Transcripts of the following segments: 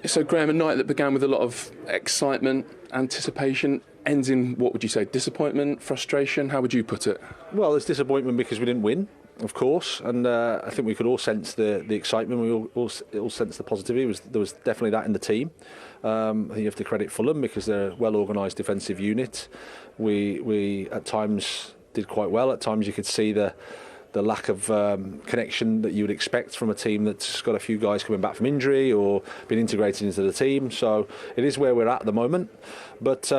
So, Graham, a night that began with a lot of excitement, anticipation, ends in, what would you say, disappointment, frustration? How would you put it? Well, there's disappointment because we didn't win, of course, and I think we could all sense the excitement. We all sense the positivity. There was definitely that in the team. I think you have to credit Fulham because they're a well-organised defensive unit. We at times did quite well. At times you could see the lack of connection that you would expect from a team that's got a few guys coming back from injury or been integrated into the team. So it is where we're at the moment, but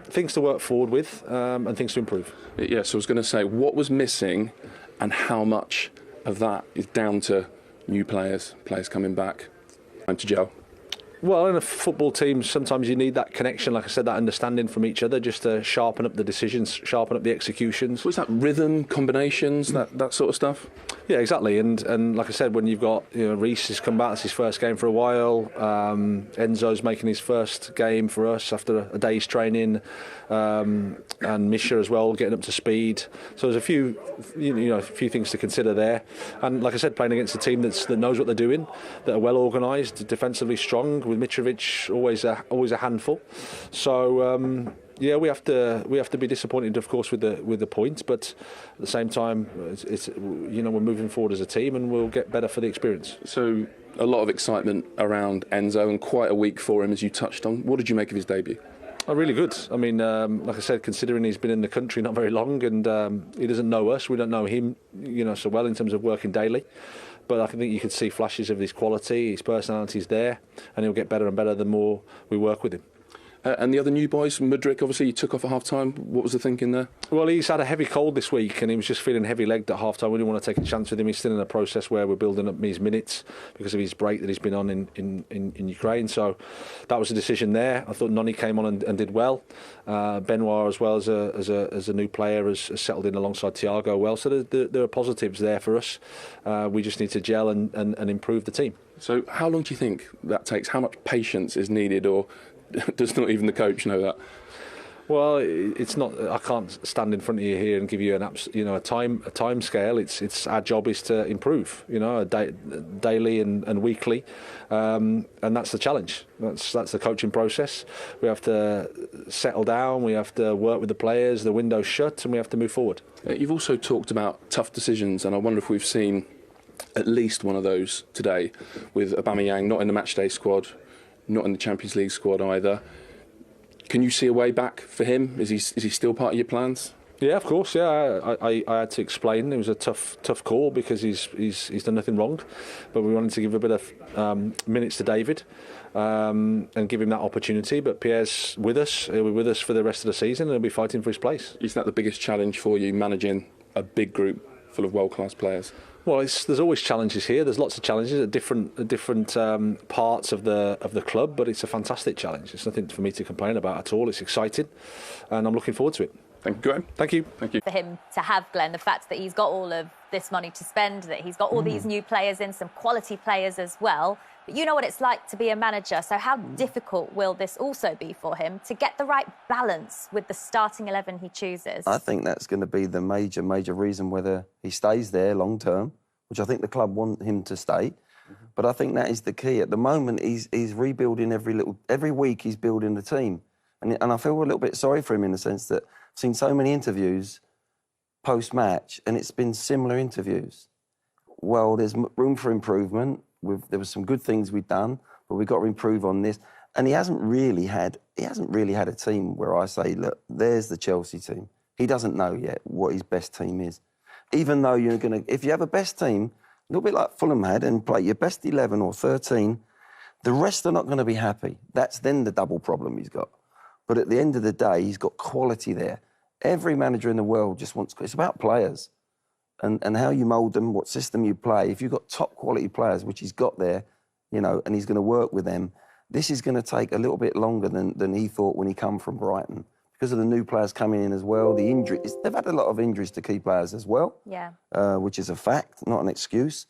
things to work forward with and things to improve. Yeah, so I was going to say, what was missing and how much of that is down to new players coming back, time to gel? Well, in a football team, sometimes you need that connection, like I said, that understanding from each other, just to sharpen up the decisions, sharpen up the executions. Was that rhythm, combinations, that sort of stuff? Yeah, exactly. And like I said, when you've got, Reece has come back, it's his first game for a while. Enzo's making his first game for us after a day's training, and Misha as well, getting up to speed. So there's a few things to consider there. And like I said, playing against a team that knows what they're doing, that are well organised, defensively strong. With Mitrovic, always a handful. So we have to be disappointed, of course, with the points, but at the same time, we're moving forward as a team, and we'll get better for the experience. So a lot of excitement around Enzo, and quite a week for him, as you touched on. What did you make of his debut? Oh, really good. I mean, like I said, considering he's been in the country not very long, and he doesn't know us, we don't know him, so well in terms of working daily. But I think you could see flashes of his quality, his personality's there, and he'll get better and better the more we work with him. And the other new boys, Madueke, obviously, you took off at half-time. What was the thinking there? Well, he's had a heavy cold this week, and he was just feeling heavy-legged at half-time. We didn't want to take a chance with him. He's still in a process where we're building up his minutes because of his break that he's been on in Ukraine. So that was a decision there. I thought Noni came on and did well. Benoit, as well as a new player, has settled in alongside Thiago well. So there are positives there for us. We just need to gel and improve the team. So how long do you think that takes? How much patience is needed, or does not even the coach know that? Well, it's not. I can't stand in front of you here and give you a time scale. It's our job is to improve. Daily and weekly, and that's the challenge. That's the coaching process. We have to settle down. We have to work with the players. The window's shut, and we have to move forward. You've also talked about tough decisions, and I wonder if we've seen at least one of those today, with Aubameyang not in the matchday squad, not in the Champions League squad either. Can you see a way back for him? Is he still part of your plans? Yeah, of course. Yeah, I had to explain. It was a tough call because he's done nothing wrong, but we wanted to give a bit of minutes to David and give him that opportunity. But Pierre's with us. He'll be with us for the rest of the season, and he'll be fighting for his place. Is that the biggest challenge for you, managing a big group full of world-class players? Well, there's always challenges here. There's lots of challenges at different parts of the club, but it's a fantastic challenge. It's nothing for me to complain about at all. It's exciting, and I'm looking forward to it. Thank you, Graham. Thank you. Thank you. For him to have, Glenn, the fact that he's got all of this money to spend, that he's got all these new players in, some quality players as well. But you know what it's like to be a manager, so how difficult will this also be for him to get the right balance with the starting 11 he chooses? I think that's going to be the major reason whether he stays there long term, which I think the club want him to stay. But I think that is the key. At the moment, he's rebuilding every week. He's building the team, and I feel a little bit sorry for him in the sense that I've seen so many interviews post match, and it's been similar interviews. Well, there's room for improvement. There was some good things we've done, but we've got to improve on this. And he hasn't really had a team where I say, look, there's the Chelsea team. He doesn't know yet what his best team is. Even though if you have a best team, a little bit like Fulham had, and play your best 11 or 13, the rest are not going to be happy. That's then the double problem he's got. But at the end of the day, he's got quality there. Every manager in the world just wants... It's about players and how you mould them, what system you play. If you've got top quality players, which he's got there, and he's going to work with them, this is going to take a little bit longer than he thought when he come from Brighton. Because of the new players coming in as well, the injuries. They've had a lot of injuries to key players as well, which is a fact, not an excuse.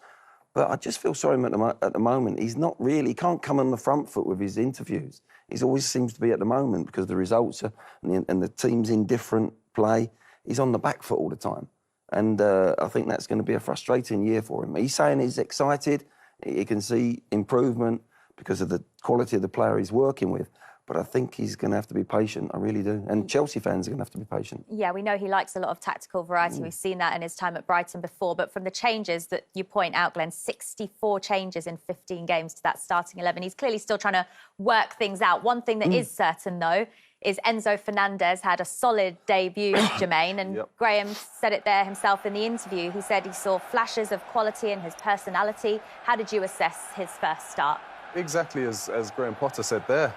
But I just feel sorry at the moment. He's not really... He can't come on the front foot with his interviews. He always seems to be at the moment because the results are... And the team's in different play. He's on the back foot all the time. And I think that's going to be a frustrating year for him. He's saying he's excited. He can see improvement. because of the quality of the player he's working with. But I think he's going to have to be patient. I really do. And Chelsea fans are going to have to be patient. Yeah, we know he likes a lot of tactical variety. We've seen that in his time at Brighton before. But from the changes that you point out, Glenn, 64 changes in 15 games to that starting 11. He's clearly still trying to work things out. One thing that is certain, though, is Enzo Fernandez had a solid debut, Jermaine. And Graham said it there himself in the interview. He said he saw flashes of quality in his personality. How did you assess his first start? Exactly as Graham Potter said there.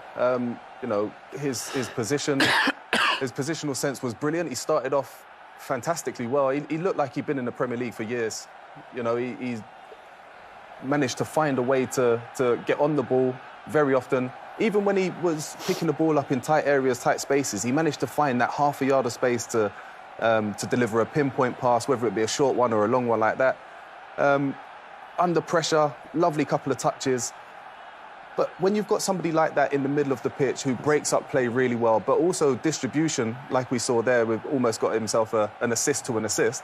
You know, his position, his positional sense was brilliant. He started off fantastically well. He looked like he'd been in the Premier League for years. You know, he managed to find a way to get on the ball very often. Even when he was picking the ball up in tight areas, tight spaces, he managed to find that half a yard of space to deliver a pinpoint pass, whether it be a short one or a long one like that. Under pressure, lovely couple of touches. But when you've got somebody like that in the middle of the pitch who breaks up play really well, but also distribution, like we saw there, we've almost got himself an assist to an assist,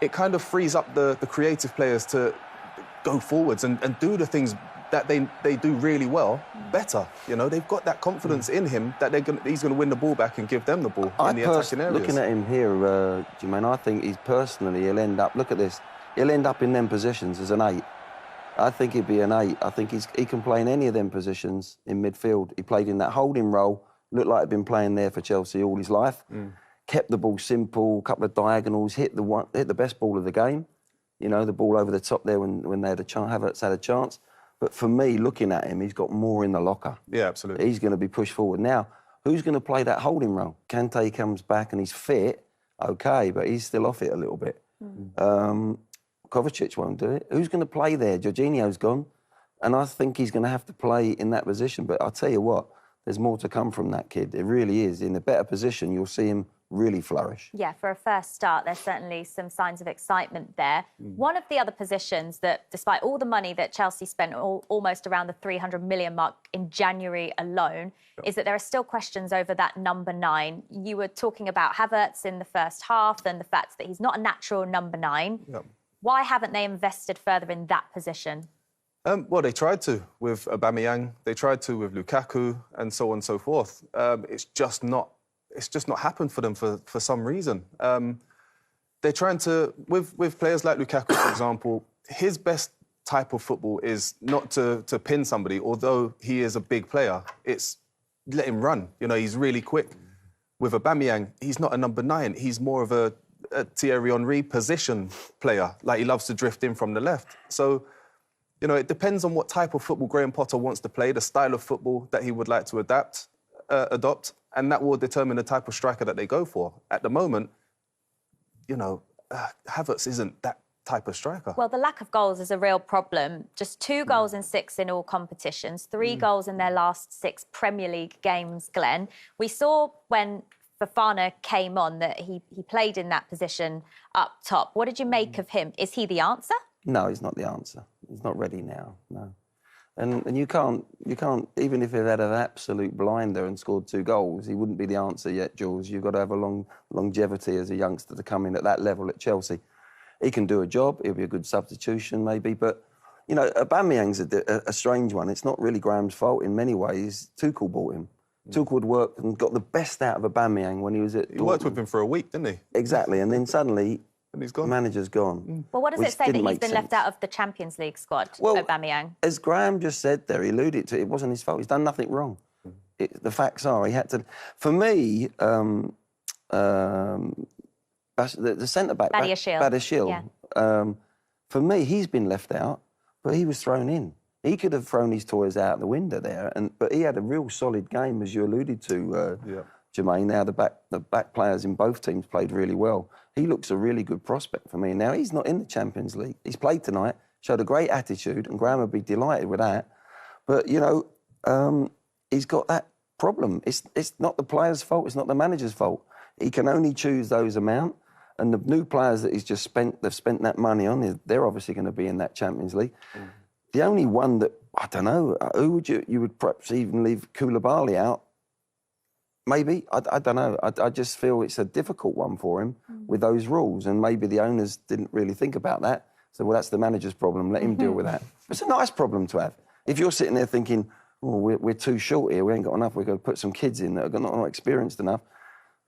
it kind of frees up the creative players to go forwards and do the things that they do really well better. You know, they've got that confidence in him that he's going to win the ball back and give them the ball in the attacking areas. Looking at him here, Jermaine, I think he'll end up, look at this, he'll end up in them positions as an 8. I think he'd be an 8. I think he can play in any of them positions in midfield. He played in that holding role, looked like he'd been playing there for Chelsea all his life. Kept the ball simple, couple of diagonals, hit the best ball of the game. You know, the ball over the top there when they had Havertz had a chance. But for me, looking at him, he's got more in the locker. Yeah, absolutely. He's going to be pushed forward. Now, who's going to play that holding role? Kante comes back and he's fit, OK, but he's still off it a little bit. Kovacic won't do it. Who's going to play there? Jorginho's gone. And I think he's going to have to play in that position. But I'll tell you what, there's more to come from that kid. It really is. In a better position, you'll see him really flourish. Yeah, for a first start, there's certainly some signs of excitement there. One of the other positions that, despite all the money that Chelsea spent, almost around the 300 million mark in January alone, is that there are still questions over that number 9. You were talking about Havertz in the first half and the fact that he's not a natural number 9. Why haven't they invested further in that position? Well, they tried to with Aubameyang, they tried to with Lukaku, and so on and so forth. It's just not happened for them for some reason. They're trying to, with players like Lukaku, for example, his best type of football is not to pin somebody, although he is a big player. It's let him run. You know, he's really quick. With Aubameyang, he's not a number 9. He's more of a Thierry Henry position player. Like, he loves to drift in from the left. So, you know, it depends on what type of football Graham Potter wants to play, the style of football that he would like to adopt, and that will determine the type of striker that they go for. At the moment, you know, Havertz isn't that type of striker. Well, the lack of goals is a real problem. Just 2 goals in 6 in all competitions, 3 goals in their last 6 Premier League games, Glenn. We saw when Fofana came on that he played in that position up top. What did you make of him? Is he the answer? No, he's not the answer. He's not ready now, no. And you can't, even if he had an absolute blinder and scored 2 goals, he wouldn't be the answer yet, Jules. You've got to have a longevity as a youngster to come in at that level at Chelsea. He can do a job, he'll be a good substitution maybe, but, you know, Aubameyang's a strange one. It's not really Graham's fault in many ways. Tuchel bought him. Tuchel had worked and got the best out of Aubameyang when he was at Dortmund. He worked with him for a week, didn't he? Exactly, and then suddenly and he's gone. The manager's gone. Well, what does it say that he's been left out of the Champions League squad, Aubameyang? As Graham just said there, he alluded to it, wasn't his fault. He's done nothing wrong. The facts are he had to... For me, the centre-back... Badiashile. For me, he's been left out, but he was thrown in. He could have thrown his toys out the window there, but he had a real solid game, as you alluded to, Jermaine. Now, the back players in both teams played really well. He looks a really good prospect for me. Now, he's not in the Champions League. He's played tonight, showed a great attitude, and Graham would be delighted with that. But, you know, he's got that problem. It's not the player's fault. It's not the manager's fault. He can only choose those amount. And the new players that they've spent that money on, they're obviously going to be in that Champions League. The only one that, I don't know, who would you would perhaps even leave Koulibaly out? Maybe, I don't know. I just feel it's a difficult one for him with those rules, and maybe the owners didn't really think about that. So, well, that's the manager's problem. Let him deal with that. It's a nice problem to have. If you're sitting there thinking, oh, we're too short here, we ain't got enough, we're going to put some kids in that are not experienced enough,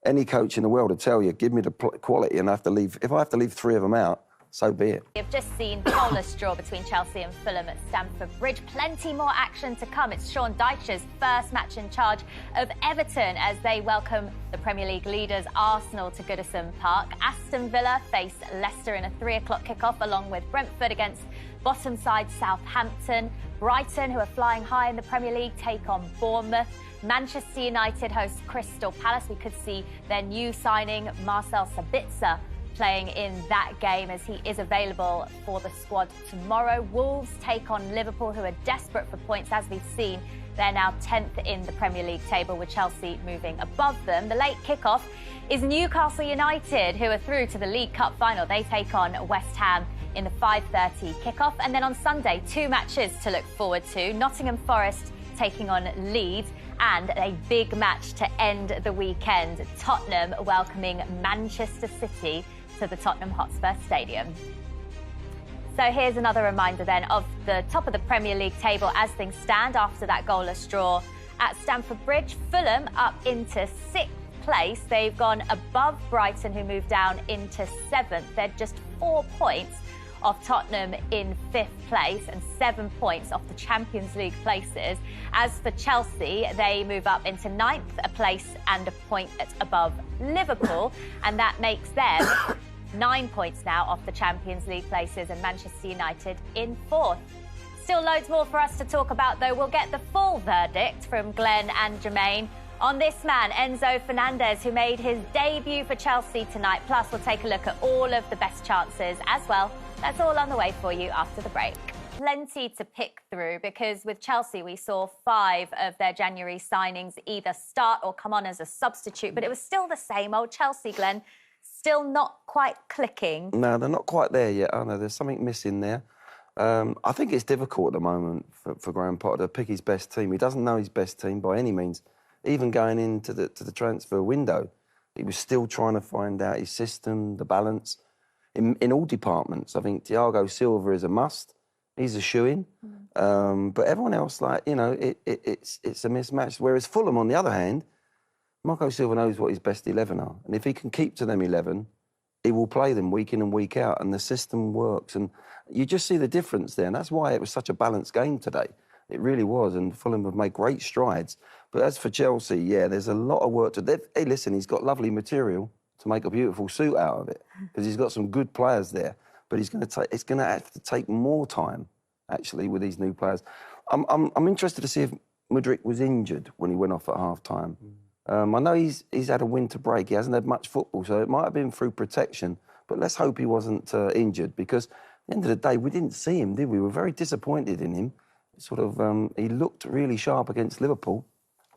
any coach in the world will tell you, give me the quality and if I have to leave 3 of them out, so be it. We've just seen goalless draw between Chelsea and Fulham at Stamford Bridge. Plenty more action to come. It's Sean Dyche's first match in charge of Everton as they welcome the Premier League leaders Arsenal to Goodison Park. Aston Villa face Leicester in a 3 o'clock kickoff, along with Brentford against bottom side Southampton. Brighton, who are flying high in the Premier League, take on Bournemouth. Manchester United host Crystal Palace. We could see their new signing, Marcel Sabitzer, playing in that game as he is available for the squad tomorrow. Wolves take on Liverpool, who are desperate for points. As we've seen, they're now 10th in the Premier League table, with Chelsea moving above them. The late kickoff is Newcastle United, who are through to the League Cup final. They take on West Ham in the 5:30 kickoff. And then on Sunday, 2 matches to look forward to. Nottingham Forest taking on Leeds, and a big match to end the weekend. Tottenham welcoming Manchester City to the Tottenham Hotspur Stadium. So here's another reminder then of the top of the Premier League table as things stand after that goalless draw at Stamford Bridge. Fulham up into 6th place. They've gone above Brighton, who moved down into 7th. They're just 4 points off Tottenham in 5th place and 7 points off the Champions League places. As for Chelsea, they move up into 9th, a place and a point above Liverpool, and that makes them 9 points now off the Champions League places, and Manchester United in 4th. Still loads more for us to talk about, though. We'll get the full verdict from Glenn and Jermaine on this man, Enzo Fernandez, who made his debut for Chelsea tonight. Plus, we'll take a look at all of the best chances as well. That's all on the way for you after the break. Plenty to pick through, because with Chelsea we saw 5 of their January signings either start or come on as a substitute, but it was still the same old Chelsea, Glenn. Still not quite clicking. No, they're not quite there yet. I know there's something missing there. I think it's difficult at the moment for Graham Potter to pick his best team. He doesn't know his best team by any means. Even going into the transfer window, he was still trying to find out his system, the balance. In all departments, I think Thiago Silva is a must. He's a shoo-in. But everyone else, it's a mismatch. Whereas Fulham, on the other hand, Marco Silva knows what his best 11 are. And if he can keep to them 11, he will play them week in and week out, and the system works. And you just see the difference there. And that's why it was such a balanced game today. It really was. And Fulham have made great strides. But as for Chelsea, yeah, there's a lot of work to do. Hey, listen, he's got lovely material to make a beautiful suit out of it, because he's got some good players there. But it's going to have to take more time, actually, with these new players. I'm interested to see if Mudryk was injured when he went off at half-time. I know he's had a winter break. He hasn't had much football, so it might have been through protection. But let's hope he wasn't injured, because at the end of the day, we didn't see him, did we? We were very disappointed in him. He looked really sharp against Liverpool,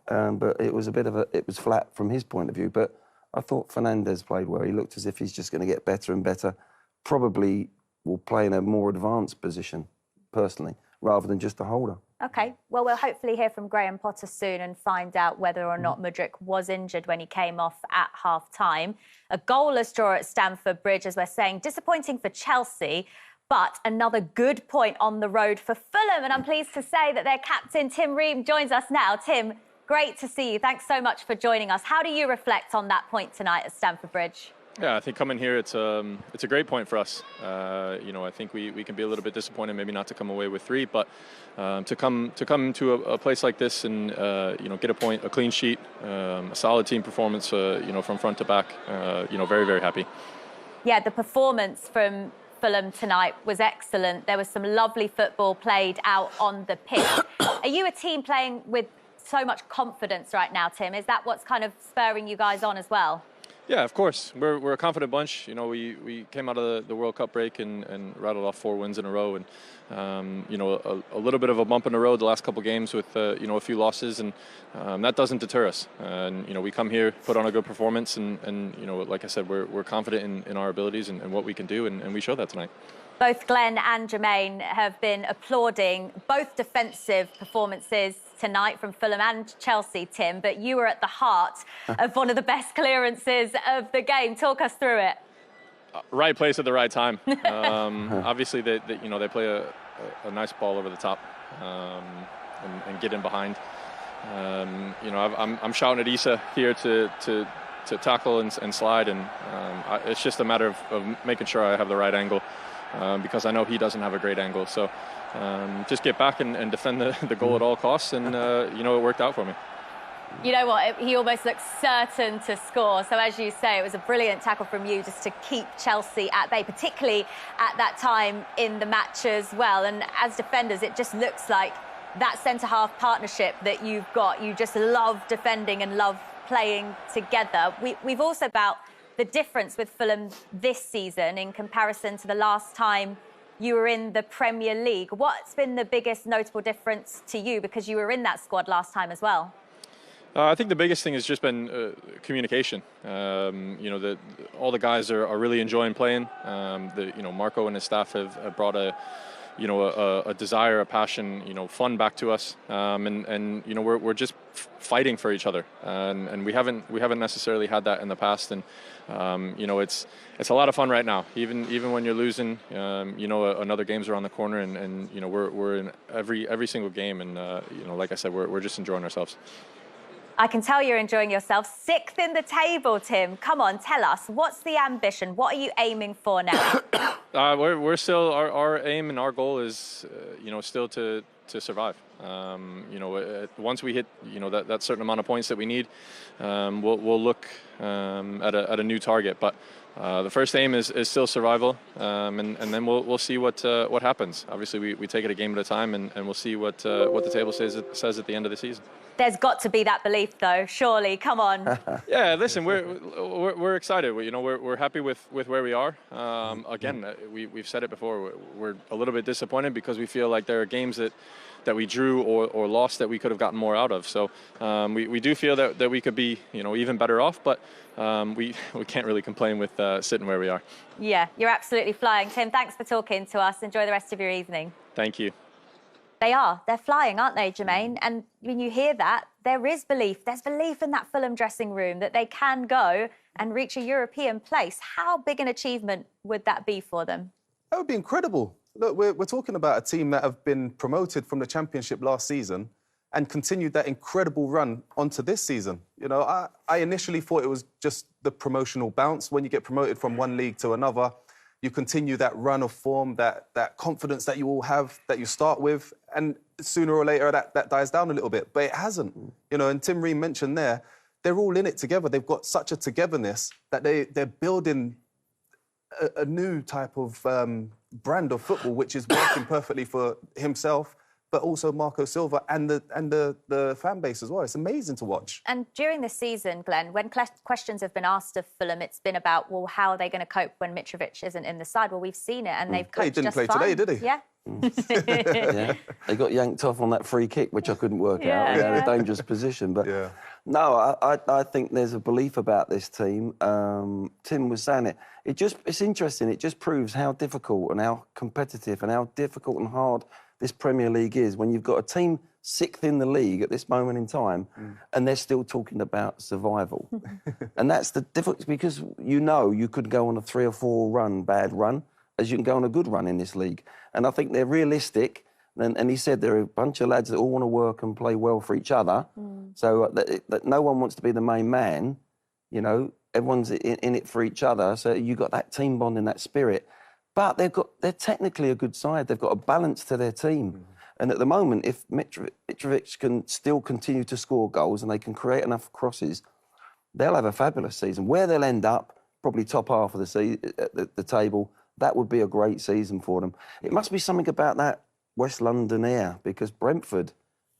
but it was it was flat from his point of view. But I thought Fernandez played well. He looked as if he's just going to get better and better. Probably will play in a more advanced position, personally, rather than just a holder. OK, well, we'll hopefully hear from Graham Potter soon and find out whether or not Mudryk was injured when he came off at half-time. A goalless draw at Stamford Bridge, as we're saying. Disappointing for Chelsea, but another good point on the road for Fulham. And I'm pleased to say that their captain, Tim Ream, joins us now. Tim, great to see you. Thanks so much for joining us. How do you reflect on that point tonight at Stamford Bridge? Yeah, I think coming here, it's a great point for us. I think we can be a little bit disappointed, maybe not to come away with 3, but to come to a place like this and get a clean sheet, a solid team performance, from front to back. Very, very happy. Yeah, the performance from Fulham tonight was excellent. There was some lovely football played out on the pitch. Are you a team playing with so much confidence right now, Tim? Is that what's kind of spurring you guys on as well? Yeah, of course. We're a confident bunch. We came out of the World Cup break and rattled off 4 wins in a row, and a little bit of a bump in the road the last couple of games with a few losses, and that doesn't deter us. And we come here, put on a good performance, and like I said, we're confident in our abilities and what we can do, and we showed that tonight. Both Glenn and Jermaine have been applauding both defensive performances tonight from Fulham and Chelsea, Tim, but you were at the heart of one of the best clearances of the game. Talk us through it. Right place at the right time. Obviously, they play a nice ball over the top. and get in behind. You know, I'm shouting at Issa here to tackle and slide, and it's just a matter of making sure I have the right angle, because I know he doesn't have a great angle. So just get back and defend the goal at all costs, and you know, it worked out for me. You know what, he almost looked certain to score. So as you say, it was a brilliant tackle from you just to keep Chelsea at bay, particularly at that time in the match as well. And as defenders, it just looks like that centre-half partnership that you've got. You just love defending and love playing together. We've also about the difference with Fulham this season in comparison to the last time you were in the Premier League. What's been the biggest notable difference to you, because you were in that squad last time as well? I think the biggest thing has just been communication. You know, all the guys are really enjoying playing. You know, Marco and his staff have brought a desire, a passion, you know, fun back to us, and you know, we're just fighting for each other, and we haven't necessarily had that in the past, and you know, it's a lot of fun right now, even when you're losing. You know, another game's around the corner, and you know, we're in every single game, and you know, like I said, we're just enjoying ourselves. I can tell you're enjoying yourself. 6th in the table, Tim. Come on, tell us, what's the ambition? What are you aiming for now? We're still, our aim and our goal is, you know, still to survive. You know, once we hit, you know, that certain amount of points that we need, we'll look at a new target. But the first aim is still survival, and then we'll see what happens. Obviously, we take it a game at a time, and we'll see what the table says at the end of the season. There's got to be that belief, though. Surely, come on. Yeah, listen, we're excited. You know, we're happy with where we are. Again, we've said it before. We're a little bit disappointed because we feel like there are games that we drew or lost that we could have gotten more out of. So we do feel that we could be, you know, even better off. But we can't really complain with sitting where we are. Yeah, you're absolutely flying, Tim. Thanks for talking to us. Enjoy the rest of your evening. Thank you. They're flying, aren't they, Jermaine? And when you hear that, there is belief. There's belief in that Fulham dressing room that they can go and reach a European place. How big an achievement would that be for them? That would be incredible. Look, we're talking about a team that have been promoted from the Championship last season and continued that incredible run onto this season. You know, I initially thought it was just the promotional bounce. When you get promoted from one league to another, you continue that run of form, that confidence that you all have, that you start with, and sooner or later that dies down a little bit. But it hasn't. You know, and Tim Ream mentioned there, they're all in it together. They've got such a togetherness that they're building a new type of brand of football, which is working perfectly for himself, but also Marco Silva and the fan base as well. It's amazing to watch. And during this season, Glenn, when questions have been asked of Fulham, it's been about, well, how are they going to cope when Mitrovic isn't in the side? Well, we've seen it, and they've coped just fine. He didn't play today, did he? Yeah. Yeah, they got yanked off on that free kick, which I couldn't work out. They're in a dangerous position, but no, I think there's a belief about this team. Tim was saying it. It's interesting. It just proves how difficult and how competitive and how difficult and hard this Premier League is when you've got a team 6th in the league at this moment in time, and they're still talking about survival. And that's the difference, because you know you could go on a 3 or 4 bad run, as you can go on a good run in this league. And I think they're realistic. And he said there are a bunch of lads that all want to work and play well for each other. So that no one wants to be the main man. You know, everyone's in it for each other. So you got that team bond and that spirit. But they're technically a good side. They've got a balance to their team. And at the moment, if Mitrovic can still continue to score goals and they can create enough crosses, they'll have a fabulous season. Where they'll end up, probably top half of the table. That would be a great season for them. It must be something about that West London air, because Brentford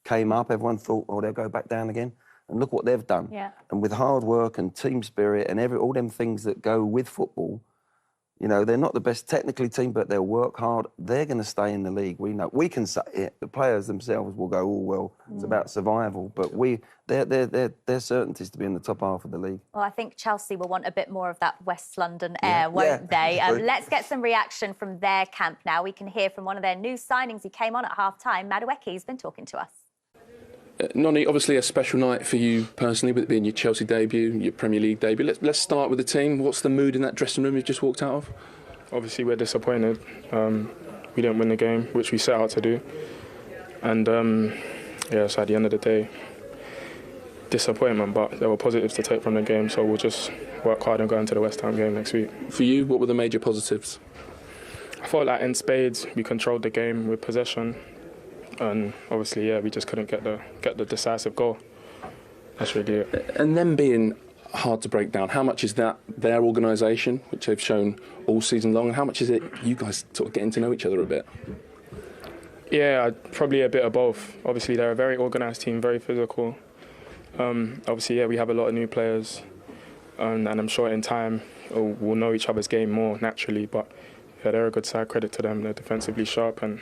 came up, everyone thought, oh, they'll go back down again. And look what they've done. Yeah. And with hard work and team spirit and all them things that go with football, you know, they're not the best technically team, but they'll work hard. They're going to stay in the league. We know. We can say it. The players themselves will go, oh, well, it's about survival. But they're certainties to be in the top half of the league. Well, I think Chelsea will want a bit more of that West London air, won't they? Let's get some reaction from their camp now. We can hear from one of their new signings. He came on at half-time. Madueke's been talking to us. Noni, obviously a special night for you personally, with it being your Chelsea debut, your Premier League debut. Let's start with the team. What's the mood in that dressing room you've just walked out of? Obviously, we're disappointed. We didn't win the game, which we set out to do. And yeah, so at the end of the day, disappointment, but there were positives to take from the game, so we'll just work hard and go into the West Ham game next week. For you, what were the major positives? I felt like in spades we controlled the game with possession, and obviously, yeah, we just couldn't get the decisive goal. That's really it. And them being hard to break down, how much is that their organisation, which they've shown all season long, and how much is it you guys sort of getting to know each other a bit? Yeah, probably a bit of both. Obviously, they're a very organised team, very physical. Obviously, yeah, we have a lot of new players, and I'm sure in time we'll know each other's game more naturally. But yeah, they're a good side. Credit to them. They're defensively sharp and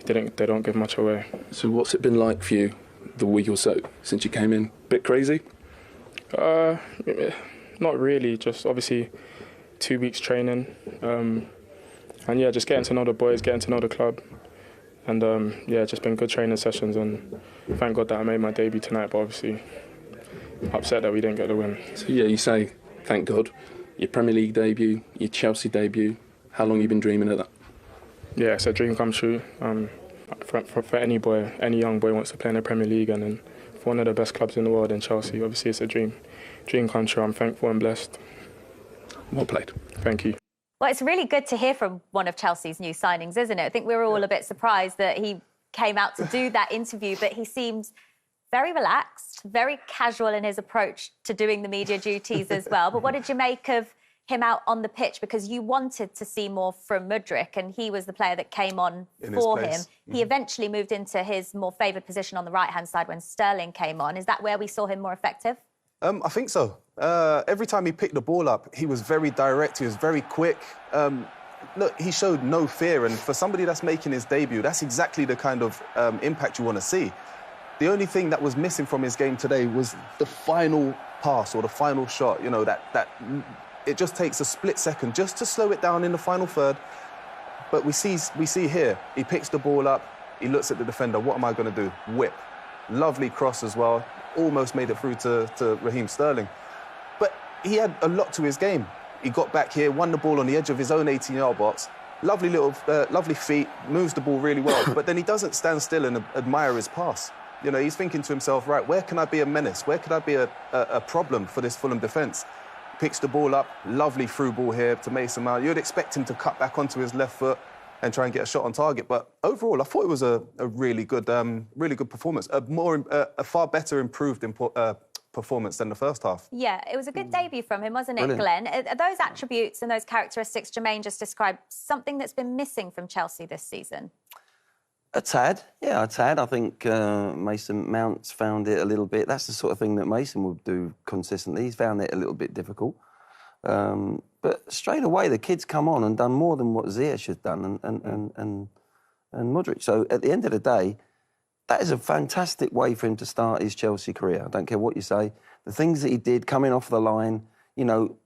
they don't give much away. So what's it been like for you the week or so since you came in? Bit crazy? Not really. Just obviously 2 weeks training, and yeah, just getting to know the boys, getting to know the club. And yeah, just been good training sessions, and thank God that I made my debut tonight, but obviously upset that we didn't get the win. So yeah, you say, thank God, your Premier League debut, your Chelsea debut, how long have you been dreaming of that? Yeah, it's a dream come true. For any boy, any young boy wants to play in the Premier League, and then for one of the best clubs in the world in Chelsea, obviously it's a dream come true. I'm thankful and blessed. Well played. Thank you. Well, it's really good to hear from one of Chelsea's new signings, isn't it? I think we were all a bit surprised that he came out to do that interview, but he seems very relaxed, very casual in his approach to doing the media duties as well. But what did you make of him out on the pitch? Because you wanted to see more from Mudryk, and he was the player that came on for him. He eventually moved into his more favoured position on the right-hand side when Sterling came on. Is that where we saw him more effective? I think so. Every time he picked the ball up, he was very direct, he was very quick. Look, he showed no fear, and for somebody that's making his debut, that's exactly the kind of impact you want to see. The only thing that was missing from his game today was the final pass or the final shot, you know, that it just takes a split second just to slow it down in the final third. But we see here, he picks the ball up, he looks at the defender, what am I going to do? Whip. Lovely cross as well. Almost made it through to Raheem Sterling. But he had a lot to his game. He got back here, won the ball on the edge of his own 18-yard box. Lovely feet, moves the ball really well. But then he doesn't stand still and admire his pass. You know, he's thinking to himself, right, where can I be a menace? Where could I be a problem for this Fulham defence? Picks the ball up, lovely through ball here to Mason Mount. You'd expect him to cut back onto his left foot and try and get a shot on target. But overall, I thought it was a really good performance. A far better improved performance than the first half. Yeah, it was a good debut from him, wasn't it, Brilliant. Glenn? Are those attributes and those characteristics Jermaine just described something that's been missing from Chelsea this season? A tad, yeah, a tad. I think Mason Mount's found it a little bit. That's the sort of thing that Mason would do consistently. He's found it a little bit difficult. But straight away, the kid's come on and done more than what Ziyech has done and Mudryk. So at the end of the day, that is a fantastic way for him to start his Chelsea career. I don't care what you say. The things that he did coming off the line, you know,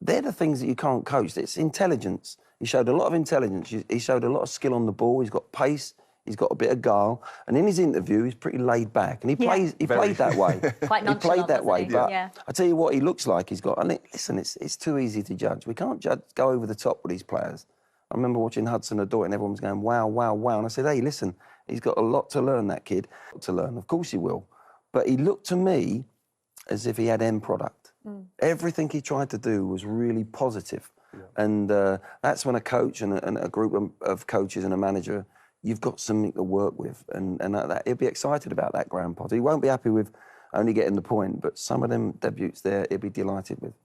they're the things that you can't coach. It's intelligence. He showed a lot of intelligence. He showed a lot of skill on the ball. He's got pace. He's got a bit of guile. And in his interview, he's pretty laid back. And he played that way. Quite he played that way. But yeah. I tell you what he looks like. He's got... And listen, it's too easy to judge. We can't go over the top with these players. I remember watching Hudson-Odoi and everyone was going, wow, wow, wow. And I said, hey, listen, he's got a lot to learn, that kid. To learn, of course he will. But he looked to me as if he had end product. Everything he tried to do was really positive. Yeah. And that's when a coach and a group of coaches and a manager, you've got something to work with. And he'll be excited about that, Graham Potter. He won't be happy with only getting the point, but some of them debuts there, he'll be delighted with.